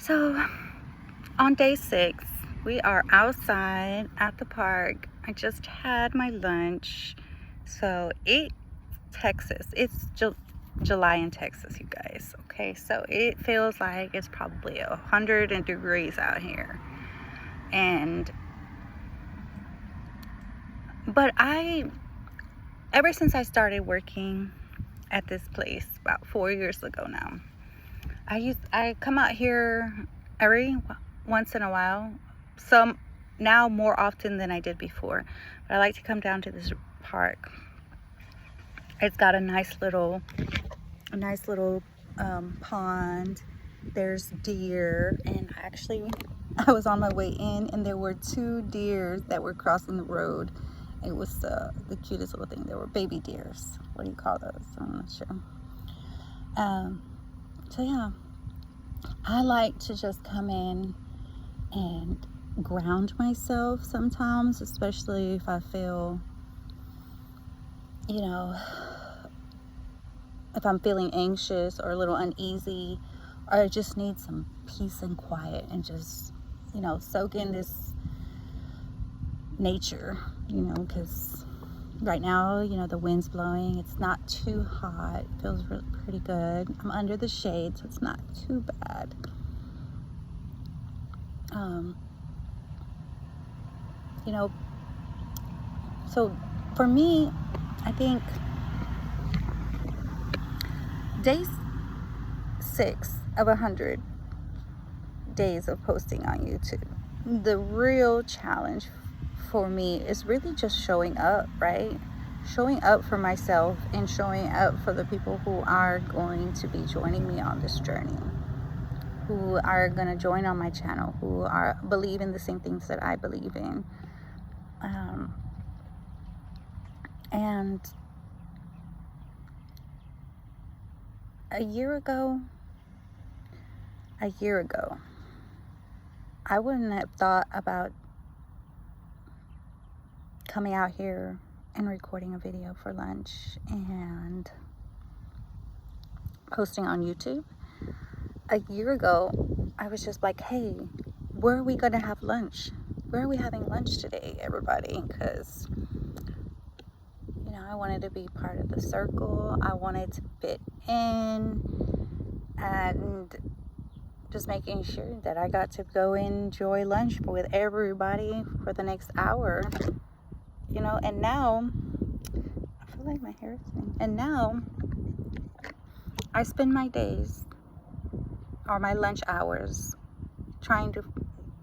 So on day 6, we are outside at the park. I just had my lunch. So it's Texas. It's July in Texas, you guys. Okay, so it feels like it's probably 100 degrees out here. But ever since I started working at this place about 4 years ago now, I come out here every once in a while. Some now more often than I did before. But I like to come down to this park. It's got a nice little pond. There's deer, and I was on my way in, and there were 2 deers that were crossing the road. It was the cutest little thing. They were baby deers. What do you call those? I'm not sure. So yeah, I like to just come in and ground myself sometimes, especially if I feel, if I'm feeling anxious or a little uneasy, or I just need some peace and quiet, and just, soak in this nature, because right now, the wind's blowing. It's not too hot. It feels pretty good. I'm under the shade, so it's not too bad. So for me, I think day 6 of 100 days of posting on YouTube, the real challenge for me is really just showing up, right? Showing up for myself and showing up for the people who are going to be joining me on this journey, who are going to join on my channel, who believe in the same things that I believe in. And a year ago, I wouldn't have thought about coming out here and recording a video for lunch and posting on YouTube. A year ago, I was just like, hey, where are we going to have lunch? Where are we having lunch today, everybody? Because, I wanted to be part of the circle. I wanted to fit in, and just making sure that I got to go enjoy lunch with everybody for the next hour, and now, I feel like my hair is thinning. And now, I spend my days, or my lunch hours, trying to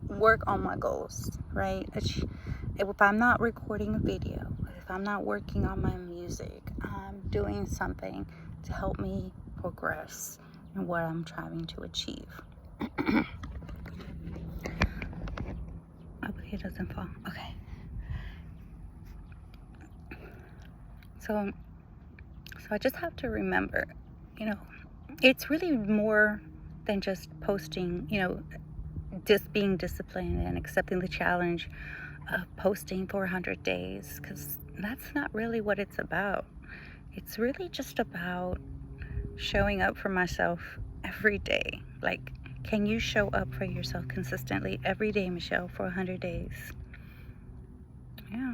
work on my goals, right? If I'm not recording a video, if I'm not working on my music, I'm doing something to help me progress in what I'm trying to achieve. Hopefully it doesn't fall. Okay. So I just have to remember, it's really more than just posting, just being disciplined and accepting the challenge of posting for 100 days, because that's not really what it's about. It's really just about showing up for myself every day. Like, can you show up for yourself consistently every day, Michelle, for 100 days? Yeah.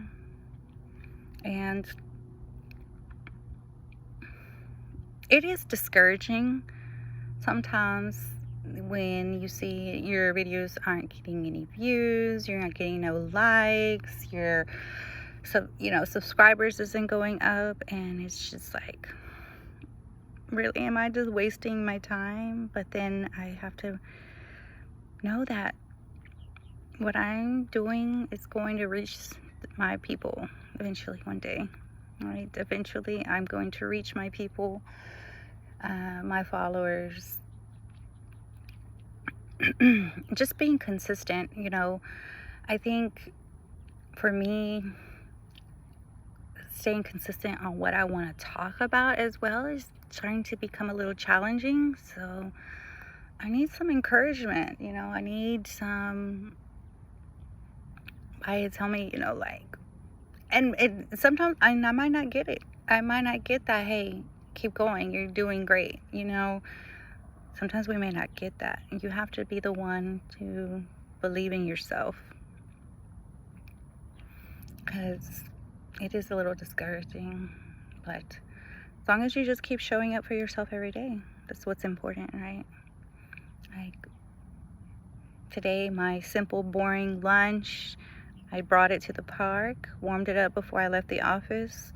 And it is discouraging sometimes when you see your videos aren't getting any views, you're not getting no likes, your subscribers isn't going up, and it's just like, really, am I just wasting my time? But then I have to know that what I'm doing is going to reach my people eventually one day, right? Eventually I'm going to reach my people, my followers. Just being consistent, I think for me, staying consistent on what I want to talk about as well is trying to become a little challenging. So I need some encouragement, I need somebody to tell me, and sometimes I might not get it. I might not get that, hey, keep going, you're doing great, sometimes we may not get that. You have to be the one to believe in yourself, because it is a little discouraging. But as long as you just keep showing up for yourself every day, that's what's important, right? Like today, my simple, boring lunch, I brought it to the park, warmed it up before I left the office.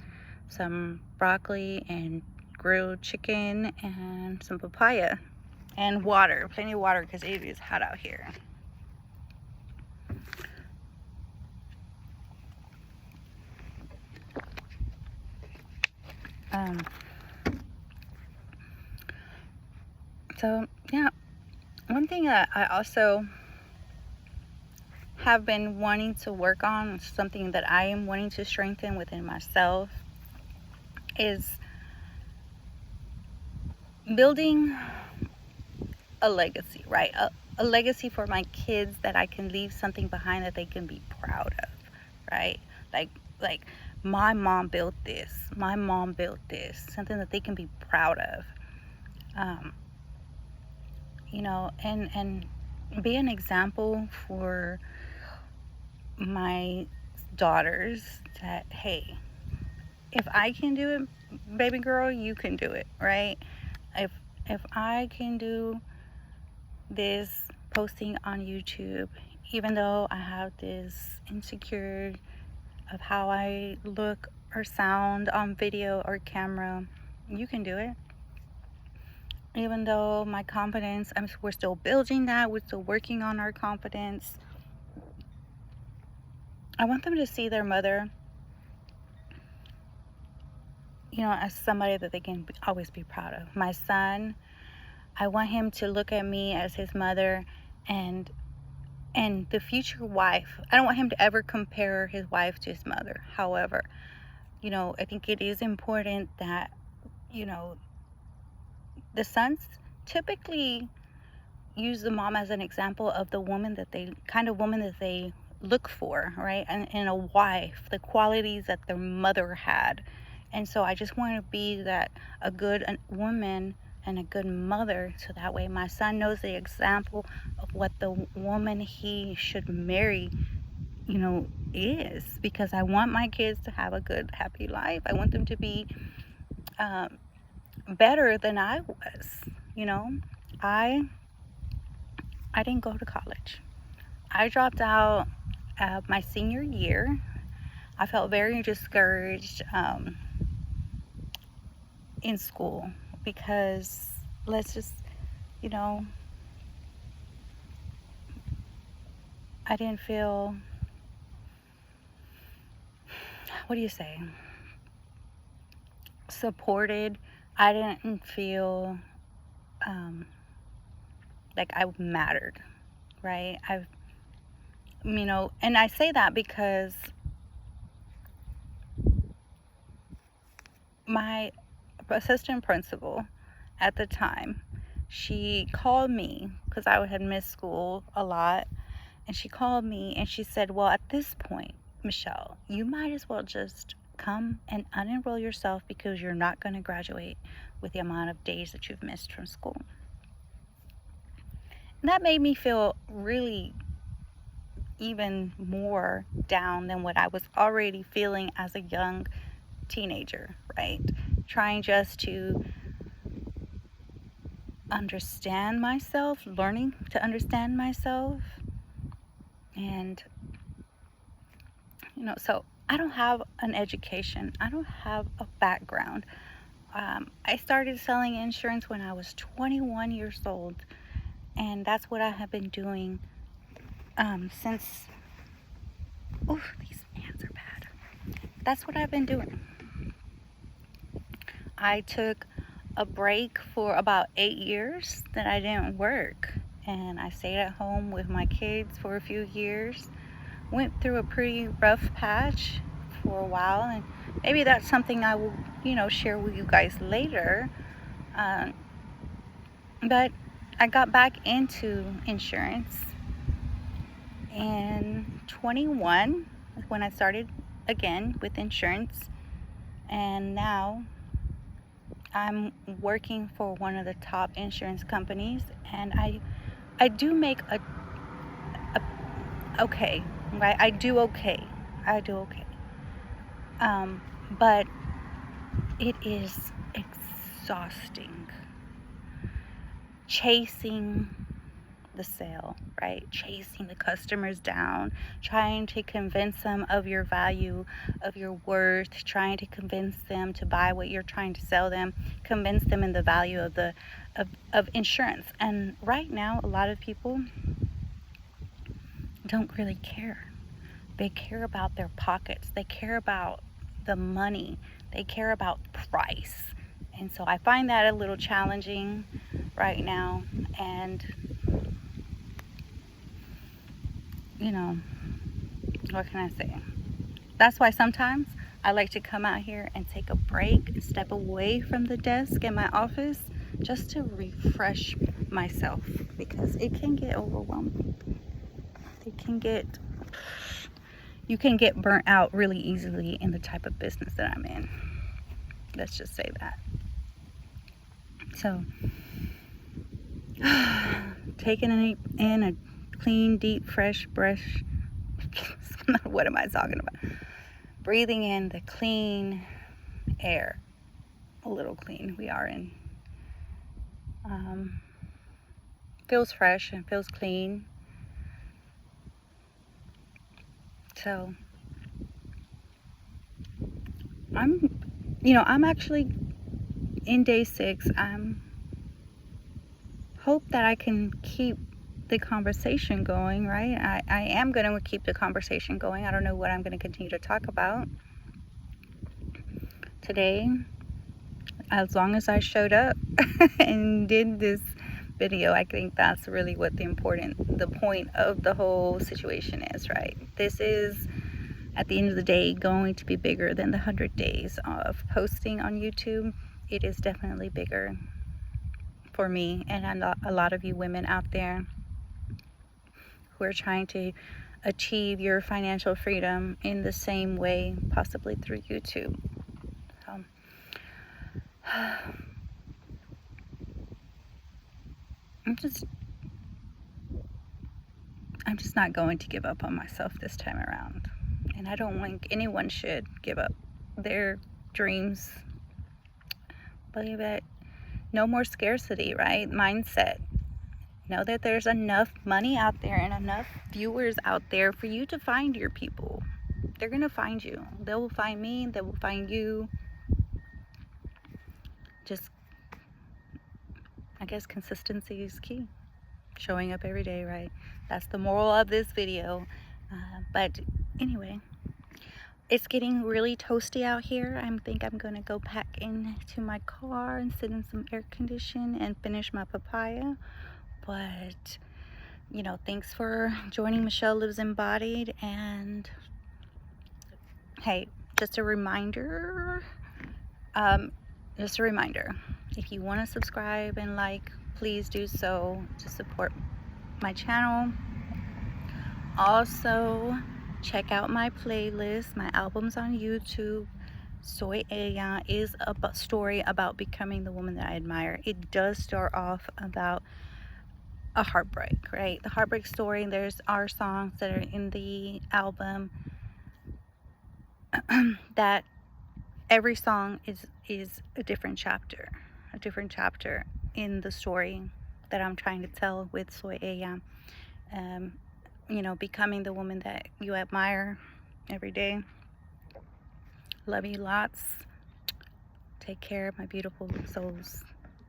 Some broccoli and grilled chicken and some papaya and water, plenty of water, because it is hot out here. So yeah, one thing that I also have been wanting to work on, something that I am wanting to strengthen within myself, is building a legacy, right? A legacy for my kids, that I can leave something behind that they can be proud of, right? Like my mom built this, my mom built this, something that they can be proud of. You know, and be an example for my daughters that, hey, if I can do it, baby girl, you can do it, right? If I can do this posting on YouTube, even though I have this insecure of how I look or sound on video or camera, you can do it. Even though my confidence, we're still building that, we're still working on our confidence. I want them to see their mother, you know, as somebody that they can always be proud of. My son, I want him to look at me as his mother, and the future wife. I don't want him to ever compare his wife to his mother. However, you know, I think it is important that, you know, the sons typically use the mom as an example of the woman that they look for, right? And in a wife, the qualities that their mother had. And so I just want to be a good woman and a good mother, so that way my son knows the example of what the woman he should marry, you know, is. Because I want my kids to have a good, happy life. I want them to be better than I was. You know, I didn't go to college. I dropped out my senior year. I felt very discouraged in school, because let's just, you know, I didn't feel, what do you say, supported. I didn't feel like I mattered, right? You know, and I say that because my assistant principal at the time, she called me because I had missed school a lot, and she called me and she said, well, at this point, Michelle, you might as well just come and unenroll yourself, because you're not going to graduate with the amount of days that you've missed from school. And that made me feel really even more down than what I was already feeling as a young teenager, right? Trying just to understand myself, learning to understand myself. And, you know, so I don't have an education. I don't have a background. I started selling insurance when I was 21 years old. And that's what I have been doing since, oh, these ants are bad. That's what I've been doing. I took a break for about 8 years that I didn't work. And I stayed at home with my kids for a few years. Went through a pretty rough patch for a while. And maybe that's something I will, you know, share with you guys later. But I got back into insurance in 21 when I started again with insurance, and now I'm working for one of the top insurance companies, and I do make a okay, right? I do okay. But it is exhausting chasing the sale, right? Chasing the customers down, trying to convince them of your value, of your worth, trying to convince them to buy what you're trying to sell them, convince them in the value of insurance. And right now, a lot of people don't really care. They care about their pockets. They care about the money. They care about price. And so I find that a little challenging right now. And, you know, what can I say? That's why sometimes I like to come out here and take a break and step away from the desk in my office just to refresh myself, because it can get overwhelming. You can get burnt out really easily in the type of business that I'm in. Let's just say that. So, taking in a clean, deep, fresh brush. What am I talking about? Breathing in the clean air. A little clean. We are in. Feels fresh and feels clean. So, I'm actually in day 6. Hope that I can keep the conversation going, right? I am going to keep the conversation going. I don't know what I'm going to continue to talk about today, as long as I showed up and did this video. I think that's really what the point of the whole situation is, right? This is, at the end of the day, going to be bigger than the 100 days of posting on YouTube. It is definitely bigger for me and a lot of you women out there who are trying to achieve your financial freedom in the same way, possibly through YouTube. I'm just not going to give up on myself this time around. And I don't think anyone should give up their dreams. Believe it. No more scarcity, right? Mindset. Know that there's enough money out there and enough viewers out there for you to find your people. They're going to find you. They will find me. They will find you. Just, I guess consistency is key. Showing up every day, right? That's the moral of this video. But anyway, it's getting really toasty out here. I think I'm going to go back into my car and sit in some air condition and finish my papaya. But, thanks for joining Michelle Lives Embodied. And hey, just a reminder, if you want to subscribe and like, please do so to support my channel. Also, check out my playlist, my albums on YouTube. Soy Ella is a story about becoming the woman that I admire. It does start off about a heartbreak, right? The heartbreak story. There's our songs that are in the album that every song is a different chapter in the story that I'm trying to tell with Soy Ella. Becoming the woman that you admire every day. Love you lots. Take care, my beautiful souls.